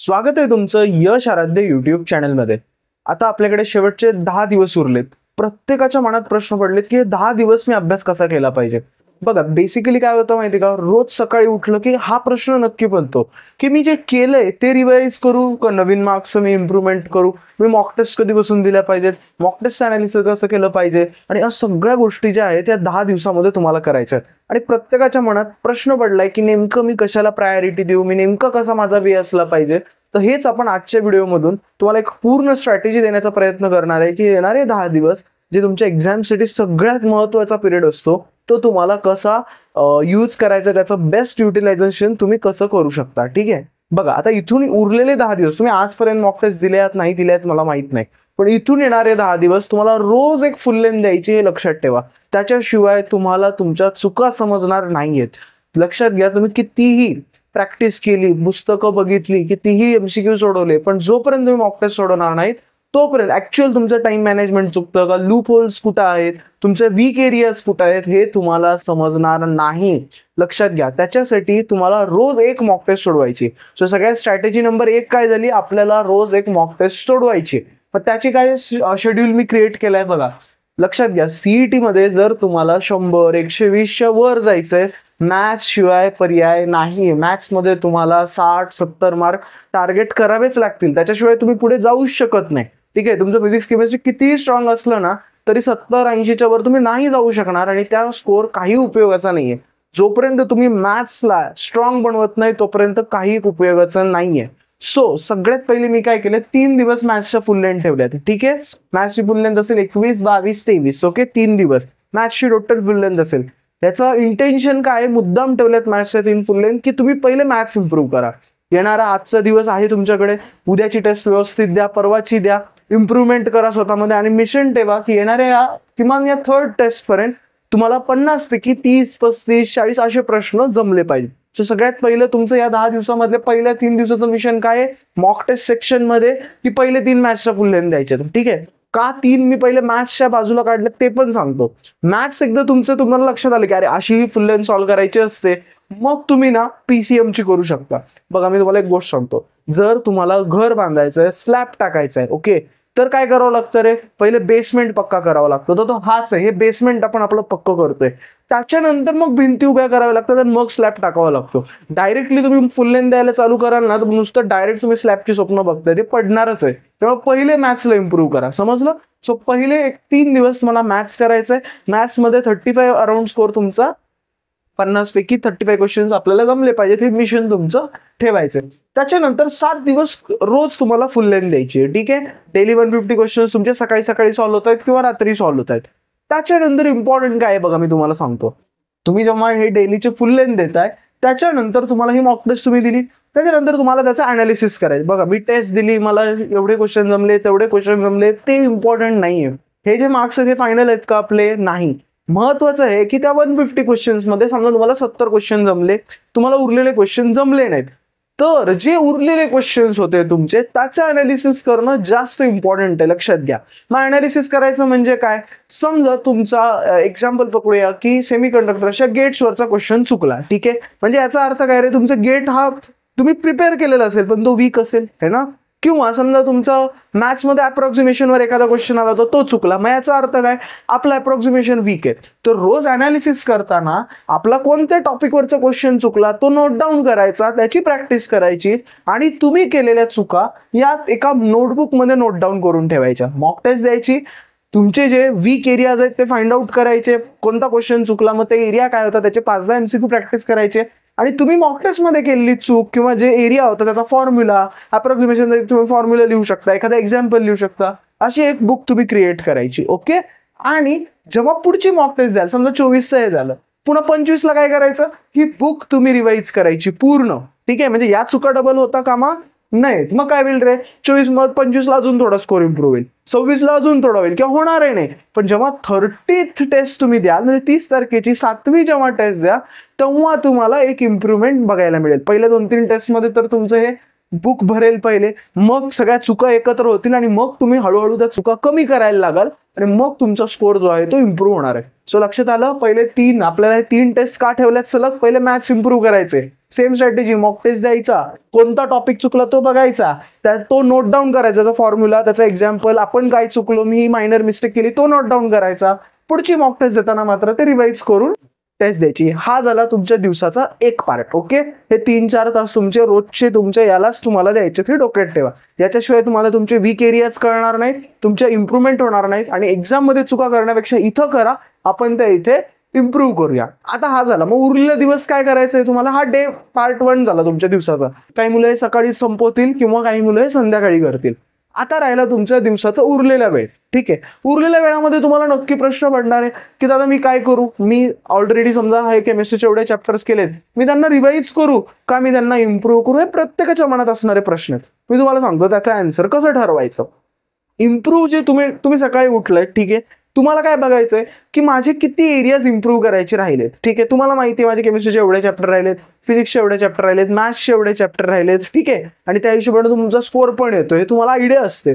स्वागत आहे तुमचं यश आराध्य यूट्यूब चॅनलमध्ये। आता आपल्याकडे शेवटचे 10 दिवस उरलेत। प्रत्येकाच्या मनात प्रश्न पडलेत की 10 दिवस मी अभ्यास कसा केला पाहिजे। बघा बेसिकली काय होतं माहिती का, रोज सकाळी उठलं की हा प्रश्न नक्की पडतो की मी जे केलंय ते रिवाइज करू का नवीन मार्क्स मी इम्प्रूव्हमेंट करू, मी मॉक टेस्ट कधी बसून दिल्या पाहिजेत, मॉक टेस्ट अनालिसिस कसं केलं पाहिजे, आणि या सगळ्या गोष्टी ज्या आहेत त्या 10 दिवसामध्ये तुम्हाला करायच्या आहेत। आणि प्रत्येकाच्या मनात प्रश्न पडलाय की नेमकं मी कशाला प्रायोरिटी देऊ, मी नेमकं कसा माझा वे असला पाहिजे। तर हेच आपण आजच्या व्हिडिओमधून तुम्हाला एक पूर्ण स्ट्रॅटेजी देण्याचा प्रयत्न करणार आहे की येणारे 10 दिवस जे तुमच्या एक्झामसाठी सगळ्यात महत्त्वाचा पिरियड असतो तो तुम्हाला कसा यूज करायचा, त्याचं बेस्ट युटिलायझेशन तुम्ही कसं करू शकता। ठीक आहे, बघा आता इथून उरलेले 10 दिवस तुम्ही आजपर्यंत मॉक टेस्ट दिल्यात नाही दिल्यात मला माहित नाही, पण इथून येणारे 10 दिवस तुम्हाला रोज एक फुल लेंथ द्यायची हे लक्षात ठेवा। त्याच्याशिवाय तुम्हाला तुमच्या चुका समजणार नाहीयेत। लक्षात घ्या, तुम्ही कितीही प्रॅक्टिस केली, पुस्तकं बघितली, कितीही MCQ सोडवले, पण जोपर्यंत तुम्ही मॉक टेस्ट सोडवणार नाहीत तोपर्यंत ऍक्च्युअल तुमचं टाइम मॅनेजमेंट चुकतं का, लूप होल्स कुठं आहेत, तुमचे वीक एरियाज कुठं आहेत हे तुम्हाला समजणार नाही। लक्षात घ्या, त्याच्यासाठी तुम्हाला रोज एक मॉक टेस्ट सोडवायची। सो सगळ्यात स्ट्रॅटेजी नंबर 1 काय झाली, आपल्याला रोज एक मॉक टेस्ट सोडवायची। मग त्याची काय शेड्यूल मी क्रिएट केलाय बघा। लक्षात घ्या, सीईटी मध्ये जर तुम्हाला 100 120च्या वर जायचंय, मॅथ्स शिवाय पर्याय नाही। मॅथ्स मध्ये तुम्हाला 60-70 मार्क टार्गेट करावेच लागतील, त्याच्याशिवाय तुम्ही पुढे जाऊच शकत नाही। ठीक आहे, तुमचं फिजिक्स केमिस्ट्री कितीही स्ट्रॉंग असलं ना तरी 70-80च्या वर तुम्ही नाही जाऊ शकणार, आणि त्या स्कोर काही उपयोगाचा नाहीये। जोपर्यंत तुम्ही मॅथ्सला स्ट्रॉंग बनवत नाही तोपर्यंत काही उपयोगाचं नाहीये। सो सगळ्यात पहिले मी काय केलं, 3 दिवस मॅथ्सच्या फुल लेंथ ठेवल्यात। ठीक आहे, मॅथ्सची फुल लेंथ असेल 21, 22, 23। ओके, 3 दिवस मॅथ्सची टोटल फुल लेंथ असेल। त्याचं इंटेन्शन काय, मुद्दाम ठेवल्यात मॅथ्सच्या 3 फुल लेंथ की तुम्ही पहिले मॅथ्स इम्प्रूव्ह करा। येणारा आजचा दिवस आहे तुमच्याकडे, उद्याची टेस्ट व्यवस्थित द्या, परवाची द्या, इम्प्रूव्हमेंट करा स्वतःमध्ये, आणि मिशन ठेवा की येणाऱ्या किमान या 3rd टेस्ट पर्यंत तुम्हाला 50 पैकी 30, 35, 40 असे प्रश्न जमले पाहिजे। सो सगळ्यात पहिलं तुमचं या 10 दिवसामधले पहिल्या 3 दिवसाचं मिशन काय आहे, मॉक टेस्ट सेक्शन मध्ये की पहिले 3 मॅथ्सच्या फुल लेंथ द्यायचे। ठीक आहे, का 3 मी पहिले मॅथ्सच्या बाजूला काढले ते पण सांगतो। मॅथ्स एकदा तुम्हाला लक्षात आलं की अरे अशी ही फुल लेंथ सॉल्व्ह करायची असते, मग तुम्ही ना PCM ची करू शकता। बघा मी तुम्हाला एक गोष्ट सांगतो, जर तुम्हाला घर बांधायचंय, स्लॅब टाकायचंय, ओके, तर काय करावं लागतं रे, पहिले बेसमेंट पक्का करावा लागतो। तो हाच आहे, हे बेसमेंट आपण आपलं पक्क करतोय, त्याच्यानंतर मग भिंती उभ्या कराव्या लागतात आणि मग स्लॅब टाकावा लागतो। डायरेक्टली तुम्ही फुल लेंथ द्यायला चालू कराल ना तर नुसतं डायरेक्ट तुम्ही स्लॅबची स्वप्न बघताय, ते पडणारच आहे। त्यामुळे पहिले मॅथ्सला इम्प्रूव्ह करा, समजलं। सो पहिले 3 दिवस तुम्हाला मॅथ्स करायचंय। मॅथ्स मध्ये 35 अराउंड स्कोर तुमचा, 50 पैकी 35 क्वेश्चन्स आपल्याला जमले पाहिजेत, हे मिशन तुमचं ठेवायचंय। त्याच्यानंतर 7 दिवस रोज तुम्हाला फुल लेंथ द्यायची आहे। ठीक आहे, डेली 150 क्वेश्चन्स तुमचे सकाळी सकाळी सॉल्व्ह होत आहेत किंवा रात्री सॉल्व्ह होत आहेत। त्याच्यानंतर इम्पॉर्टंट काय आहे बघा, मी तुम्हाला सांगतो, तुम्ही जेव्हा हे डेलीचे फुल लेंथ देताय त्याच्यानंतर तुम्हाला ही मॉक टेस्ट तुम्ही दिली, त्याच्यानंतर तुम्हाला त्याचं अनालिसिस करायचं। बघा मी टेस्ट दिली, मला एवढे क्वेश्चन जमले, तेवढे क्वेश्चन जमले, ते इम्पॉर्टंट नाहीये। हे जे मार्क्स आहेत हे फायनल आहेत का आपले, नाही। महत्वाचं आहे की त्या 150 क्वेश्चन्स मध्ये समजा तुम्हाला 70 क्वेश्चन जमले, तुम्हाला उरलेले क्वेश्चन जमले नाहीत, तर जे उरलेले क्वेश्चन्स होते तुमचे त्याचं अनालिसिस करणं जास्त इम्पॉर्टंट आहे। लक्षात घ्या, मग अनालिसिस करायचं म्हणजे काय, समजा तुमचा एक्झाम्पल पकडूया की सेमीकंडक्टरच्या गेट्सवरचा क्वेश्चन चुकला। ठीक आहे, म्हणजे याचा अर्थ काय रे, तुमचा गेट हा तुम्ही प्रिपेअर केलेला असेल पण तो वीक असेल, है ना। किंवा समजा तुमचा मॅथ्समध्ये अप्रॉक्सिमेशनवर एखादा क्वेश्चन आला तर तो चुकला, मग याचा अर्थ काय, आपला अप्रॉक्सिमेशन वीक आहे। तर रोज अनालिसिस करताना आपला कोणत्या टॉपिकवरचा क्वेश्चन चुकला तो नोट डाऊन करायचा, त्याची प्रॅक्टिस करायची, आणि तुम्ही केलेल्या चुका या एका नोटबुकमध्ये नोट डाऊन करून ठेवायच्या। मॉक टेस्ट द्यायची, तुमचे जे वीक एरियाज आहेत ते फाइंड आउट करायचे, कोणता क्वेश्चन चुकला, मग ते एरिया काय होता त्याचे 5-10 MCQ प्रॅक्टिस करायचे, आणि तुम्ही मॉक टेस्ट मध्ये केलेली चूक किंवा जे एरिया होता त्याचा फॉर्म्युला, अप्रॉक्सिमेशन तुम्ही फॉर्म्युला लिहू शकता, एखादा एक्झाम्पल लिहू शकता, अशी एक बुक तुम्ही क्रिएट करायची। ओके, आणि जेव्हा पुढची मॉक टेस्ट द्याल, समजा 24चं हे झालं, पुन्हा 25ला काय करायचं, ही बुक तुम्ही रिवाइज करायची पूर्ण। ठीक आहे, म्हणजे या चुका डबल होता कामा नाही। मग काय होईल रे, 24 मध्ये 25ला अजून थोडा स्कोर इम्प्रूव्ह होईल, 26ला अजून थोडा होईल, किंवा होणार नाही। पण जेव्हा 30th टेस्ट तुम्ही द्याल, म्हणजे 30 तारखेची 7वी जेव्हा टेस्ट द्या, तेव्हा तुम्हाला एक इम्प्रूव्हमेंट बघायला मिळेल। पहिल्या 2-3 टेस्ट मध्ये तर तुमचं हे बुक भरेल पहिले, मग सगळ्या चुका एकत्र होतील आणि मग तुम्ही हळूहळू त्या चुका कमी करायला लागाल आणि मग तुमचा स्कोर जो आहे तो इम्प्रूव्ह होणार आहे. सो लक्षात आलं, पहिले आपल्याला 3 टेस्ट का ठेवल्यात सलग? पहिले मॅथ्स इम्प्रूव्ह करायचे, सेम स्ट्रॅटेजी, मॉक टेस्ट द्यायचा, कोणता टॉपिक चुकला तो बघायचा, तो नोट डाऊन करायचा, त्याचा फॉर्म्युला, त्याचा एक्झाम्पल, आपण काय चुकलो, मी ही मायनर मिस्टेक केली तो नोट डाऊन करायचा. पुढची मॉक टेस्ट देताना मात्र ते रिवाइज करून टेस्ट द्यायची. हा झाला तुमच्या दिवसाचा एक पार्ट. ओके, हे 3-4 तास तुमचे रोजचे तुमच्या यालाच तुम्हाला द्यायचे, हे डोक्यात ठेवा. याच्याशिवाय तुम्हाला तुमचे वीक एरियाज कळणार नाहीत, तुमच्या इम्प्रूव्हमेंट होणार नाहीत आणि एक्झाम मध्ये चुका करण्यापेक्षा इथं करा, आपण त्या इथे इम्प्रूव्ह करूया. आता हा झाला. मग उरलेला दिवस काय करायचंय तुम्हाला? हा डे पार्ट 1 झाला तुमच्या दिवसाचा. काही मुलं हे सकाळी संपवतील किंवा काही मुलं हे संध्याकाळी करतील. आता राहिला तुमच्या दिवसाचा उरलेला वेळ. ठीक आहे, उरलेल्या वेळामध्ये तुम्हाला नक्की प्रश्न पडणार आहे की दादा मी काय करू? मी ऑलरेडी समजा हे केमिस्ट्रीचे एवढे चॅप्टर्स केलेत, मी त्यांना रिवाइज करू का मी त्यांना इम्प्रूव्ह करू? हे प्रत्येकाच्या मनात असणारे प्रश्न आहेत. मी तुम्हाला सांगतो त्याचा आन्सर कसं ठरवायचं. इम्प्रूव्ह जे तुम्ही सकाळी उठलाय, ठीक आहे, तुम्हाला काय बघायचंय की माझे किती एरियाज इम्प्रूव्ह करायचे राहिलेत. ठीक आहे, तुम्हाला माहिती आहे माझे केमिस्ट्रीचे एवढे चॅप्टर राहिलेत, फिजिक्सचे एवढे चॅप्टर राहिलेत, मॅथ्सचे एवढे चॅप्टर राहिलेत. ठीक आहे, आणि त्या हिशोबाने तुमचा स्कोर पण येतो, हे तुम्हाला आयडिया असते.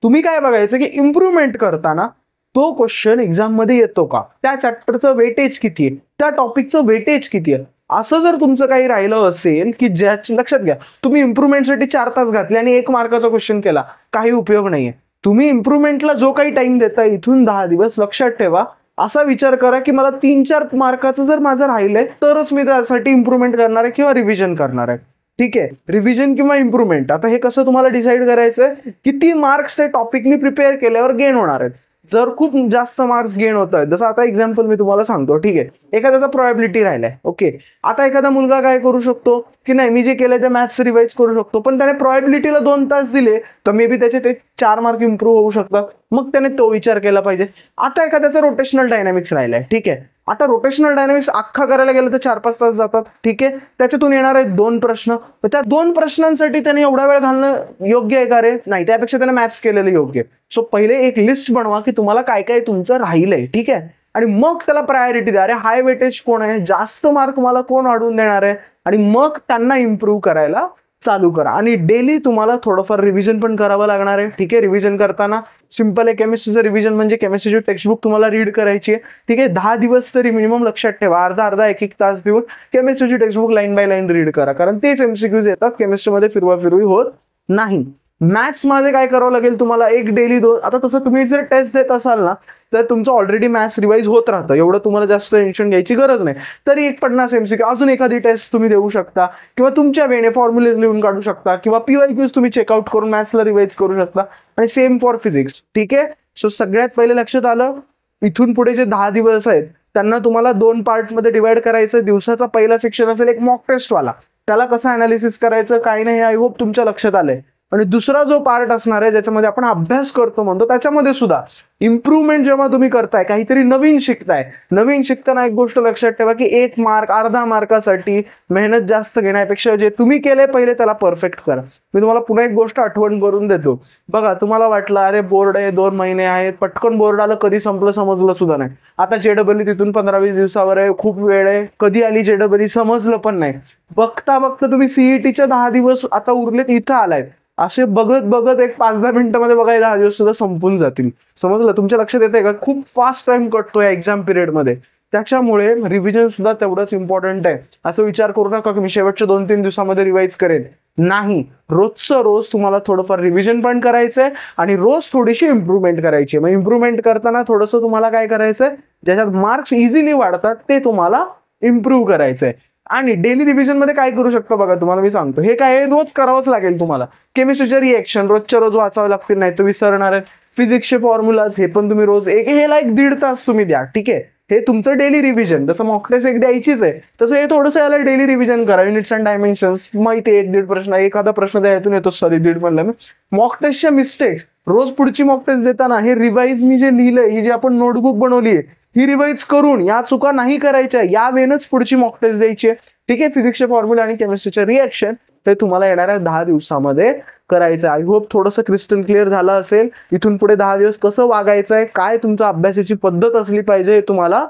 तुम्ही काय बघायचं की इम्प्रूव्हमेंट करताना तो क्वेश्चन एक्झाम मध्ये येतो का, त्या चॅप्टरचं वेटेज किती आहे, त्या टॉपिकचं वेटेज किती आहे. असं जर तुमचं काही राहिलं असेल की लक्षात घ्या, तुम्ही इम्प्रूव्हमेंटसाठी 4 तास घातले आणि 1 मार्काचा क्वेश्चन केला, काही उपयोग नाहीये. तुम्ही इम्प्रूव्हमेंटला जो काही टाइम देता इथून 10 दिवस, लक्षात ठेवा, असा विचार करा की मला 3-4 मार्काचं जर माझं राहिलंय तरच मी त्यासाठी इम्प्रूव्हमेंट करणार आहे किंवा रिव्हिजन करणार आहे. ठीक आहे, रिव्हिजन किंवा इम्प्रूव्हमेंट. आता हे कसं तुम्हाला डिसाईड करायचंय, किती मार्क्स ते टॉपिकनी प्रिपेअर केल्यावर गेन होणार आहेत. जर खूप जास्त मार्क्स गेन होत आहेत, जसं आता एक्झाम्पल मी तुम्हाला सांगतो, ठीक आहे, एखाद्याचा प्रोबॅबिलिटी राहिलाय. ओके, आता एखादा मुलगा काय करू शकतो की नाही, मी जे केलंय ते मॅथ्स रिवाइज करू शकतो, पण त्याने प्रोबॅबिलिटीला 2 तास दिले तर मे बी त्याचे ते 4 मार्क इम्प्रूव्ह होऊ शकतात. मग त्याने तो विचार केला पाहिजे. आता एखाद्याचा रोटेशनल डायनॅमिक्स राहिलाय. ठीक आहे, आता रोटेशनल डायनॅमिक्स अख्खा करायला गेलं तर 4-5 तास जातात. ठीक आहे, त्याच्यातून येणार आहेत 2 प्रश्न. त्या 2 प्रश्नांसाठी त्याने एवढा वेळ घालणं योग्य आहे का रे? नाही, त्यापेक्षा त्याने मॅथ्स केलेलं योग्य. सो पहिले एक लिस्ट बनवा की तुम्हाला काय काय तुमचं राहिलंय. ठीक आहे, आणि मग त्याला प्रायोरिटी द्या. अरे हाय वेटेज कोण आहे, जास्त मार्क मला कोण वाढवून देणार आहे, आणि मग त्यांना इम्प्रूव्ह करायला चालू करा. आणि डेली तुम्हाला थोडंफार रिव्हिजन पण करावं लागणार आहे. ठीक आहे, रिव्हिजन करताना सिंपल आहे, केमिस्ट्रीचं रिव्हिजन म्हणजे केमिस्ट्रीची टेक्स्टबुक तुम्हाला रीड करायची आहे. ठीक आहे, 10 दिवस तरी मिनिमम लक्षात ठेवा, अर्धा 1-1 तास देऊन केमिस्ट्रीची textbook line by line read करा, कारण तेच MCQs येतात, केमिस्ट्रीमध्ये फिरवाफिरवी होत नाही. मॅथ्स मध्ये काय करावं लागेल तुम्हाला, एक डेली 2. आता तसं तुम्ही जर टेस्ट देत असाल ना तर तुमचं ऑलरेडी मॅथ्स रिवाइज होत राहतं, एवढं तुम्हाला जास्त टेन्शन घ्यायची गरज नाही. तरी 50 MCQ अजून एखादी टेस्ट तुम्ही देऊ शकता, किंवा तुमच्या वेळेने फॉर्म्युलेज लिहून काढू शकता, किंवा PYQs तुम्ही चेकआउट करून मॅथ्सला रिवाइज करू शकता. आणि सेम फॉर फिजिक्स. ठीक आहे, सो सगळ्यात पहिले लक्षात आलं, इथून पुढे जे 10 दिवस आहेत त्यांना तुम्हाला 2 पार्टमध्ये डिवाइड करायचं. दिवसाचा पहिला सेक्शन असेल एक मॉक टेस्ट वाला, त्याला कसं अनालिसिस करायचं काय नाही, आय होप तुमच्या लक्षात आलंय. आणि दुसरा जो पार्ट असणार आहे ज्याच्यामध्ये आपण अभ्यास करतो म्हणतो, त्याच्यामध्ये सुद्धा इम्प्रूव्हमेंट जेव्हा तुम्ही करताय, काहीतरी नवीन शिकताय, नवीन शिकताना एक गोष्ट लक्षात ठेवा की 1 मार्क, अर्धा मार्कासाठी मेहनत जास्त घेण्यापेक्षा जे तुम्ही केलंय पहिले त्याला परफेक्ट करा. मी तुम्हाला पुन्हा एक गोष्ट आठवण करून देतो. बघा, तुम्हाला वाटलं अरे बोर्ड आहे, 2 महिने आहेत, पटकन बोर्ड आलं, कधी संपलं समजलं सुद्धा नाही. आता JEE तिथून 15-20 दिवसावर आहे, खूप वेळ आहे, कधी आली JEE समजलं पण नाही. बघता तुम्ही CETच्या 10 दिवस आता उरलेत, इथं आलायत, असे बघत एक 5-10 मिनिटांमध्ये बघा 10 दिवस सुद्धा संपून जातील. समजलं? तुमच्या लक्षात येतंय का? खूप फास्ट टाइम कटतो या एक्झाम पिरियडमध्ये. त्याच्यामुळे रिव्हिजन सुद्धा तेवढंच इम्पॉर्टंट आहे. असं विचार करू नका की मी शेवटच्या 2-3 दिवसामध्ये रिवाइज करेन. नाही, रोजचं रोज तुम्हाला थोडंफार रिव्हिजन पण करायचंय आणि रोज थोडीशी इम्प्रूव्हमेंट करायची. मग इम्प्रूव्हमेंट करताना थोडंसं तुम्हाला काय करायचंय, ज्याच्यात मार्क्स इझिली वाढतात ते तुम्हाला इम्प्रूव्ह करायचंय. आणि डेली रिव्हिजन मध्ये काय करू शकतो बघा, तुम्हाला मी सांगतो, हे काय रोज करावंच लागेल तुम्हाला. केमिस्ट्रीचे रिएक्शन रोजच्या रोज वाचावं लागतील, नाही तर विसरणार आहेत. फिजिक्सचे फॉर्म्युलाज हे पण तुम्ही रोज हेला 1-1.5 तास तुम्ही द्या. ठीक आहे, हे तुमचं डेली रिव्हिजन. जसं मॉक टेस्ट एक द्यायचीच आहे, तसं हे थोडंसं याला डेली रिव्हिजन करा. युनिट्स अँड डायमेन्शन्स माहिती आहे, 1-1.5 प्रश्न, एखादा प्रश्न द्यायतून येतो, सॉरी 1.5 म्हणलं मी. मॉक टेस्टच्या मिस्टेक्स रोज पुढची मॉक टेस्ट देताना हे रिवाइज मी जे लिहिलंय, ही जी आपण नोटबुक बनवली आहे, ही रिवाइज करून या चुका नाही करायच्या, या वेळेनच पुढची मॉक टेस्ट द्यायची. ठीक आहे, फिजिक्सचे फॉर्म्युला आणि केमिस्ट्रीचे रिएक्शन हे तुम्हाला येणाऱ्या 10 दिवसामध्ये करायचं. आय होप थोडंसं क्रिस्टल क्लिअर झालं असेल. इथून पुढे 10 दिवस कसं वागायचं आहे, काय तुमचं अभ्यासाची पद्धत असली पाहिजे हे तुम्हाला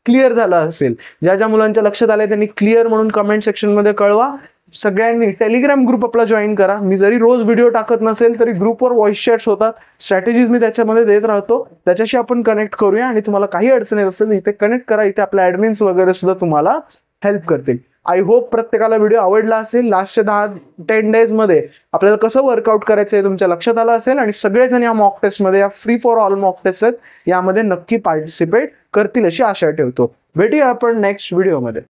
क्लिअर झालं असेल. ज्या ज्या मुलांच्या लक्षात आलंय त्यांनी क्लिअर म्हणून कमेंट सेक्शन मध्ये कळवा. सगळ्यांनी टेलिग्राम ग्रुप आपला जॉईन करा. मी जरी रोज व्हिडिओ टाकत नसेल तरी ग्रुपवर व्हॉइस चॅट्स होतात, स्ट्रॅटेजीज मी त्याच्यामध्ये देत राहतो, त्याच्याशी आपण कनेक्ट करूया. आणि तुम्हाला काही अडचणी असेल इथे कनेक्ट करा, इथे आपल्या ॲडमिन्स वगैरे सुद्धा तुम्हाला हेल्प करतील. आय होप प्रत्येकाला व्हिडिओ आवडला असेल. लास्टच्या 10-10 डेजमध्ये आपल्याला कसं वर्कआउट करायचं आहे तुमच्या लक्षात आलं असेल. आणि सगळेजण या मॉक टेस्टमध्ये, या free for all mock test आहेत, यामध्ये नक्की पार्टिसिपेट करतील अशी आशा ठेवतो. भेटूया आपण नेक्स्ट व्हिडिओमध्ये.